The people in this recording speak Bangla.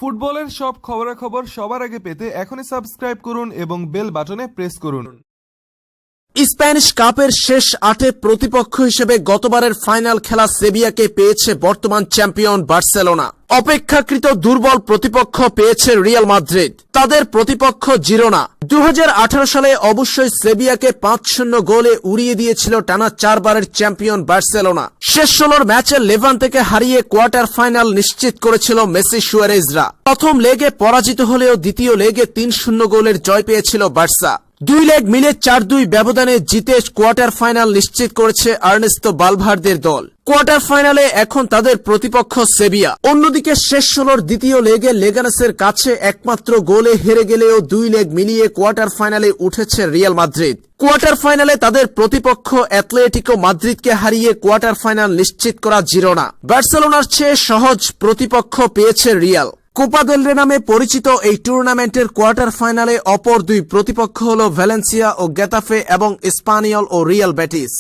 ফুটবলের সব খবরাখবর সবার আগে পেতে এখনই সাবস্ক্রাইব করুন এবং বেল বাটনে প্রেস করুন। স্প্যানিশ কাপের শেষ ৮-এ প্রতিপক্ষ হিসেবে গতবারের ফাইনাল খেলা সেভিয়াকে পেয়েছে বর্তমান চ্যাম্পিয়ন বার্সেলোনা। অপেক্ষাকৃত দুর্বল প্রতিপক্ষ পেয়েছে রিয়াল মাদ্রিদ, তাদের প্রতিপক্ষ জিরোনা। ২০১৮ সালে অবশ্যই সেভিয়াকে ৫-০ গোলে উড়িয়ে দিয়েছিল টানা ৪ বারের চ্যাম্পিয়ন বার্সেলোনা। শেষ ১৬ ম্যাচে লেভান্তেকে হারিয়ে কোয়ার্টার ফাইনাল নিশ্চিত করেছিল মেসি সুয়ারেজরা। প্রথম লেগে পরাজিত হলেও দ্বিতীয় লেগে ৩-০ গোলের জয় পেয়েছিল বার্সা। ২ লেগ মিলে ৪-২ ব্যবধানে জিতে কোয়ার্টার ফাইনাল নিশ্চিত করেছে আর্নেস্তো বালভার্দের দল। কোয়ার্টার ফাইনালে এখন তাদের প্রতিপক্ষ সেভিয়া। অন্যদিকে শেষ ১৬র দ্বিতীয় লেগে লেগানেসের কাছে একমাত্র গোলে হেরে গেলেও ২ লেগ মিলিয়ে কোয়ার্টার ফাইনালে উঠেছে রিয়াল মাদ্রিদ। কোয়ার্টার ফাইনালে তাদের প্রতিপক্ষ অ্যাথলেটিকো মাদ্রিদকে হারিয়ে কোয়ার্টার ফাইনাল নিশ্চিত করা জিরোনা। বার্সেলোনার চেয়ে সহজ প্রতিপক্ষ পেয়েছে রিয়াল। কোপা দেল রে নামে পরিচিত এই টুর্নামেন্টের কোয়ার্টার ফাইনালে অপর দুই প্রতিপক্ষ হল ভ্যালেন্সিয়া ও গেতাফে এবং স্পানিয়ল ও রিয়াল বেটিস।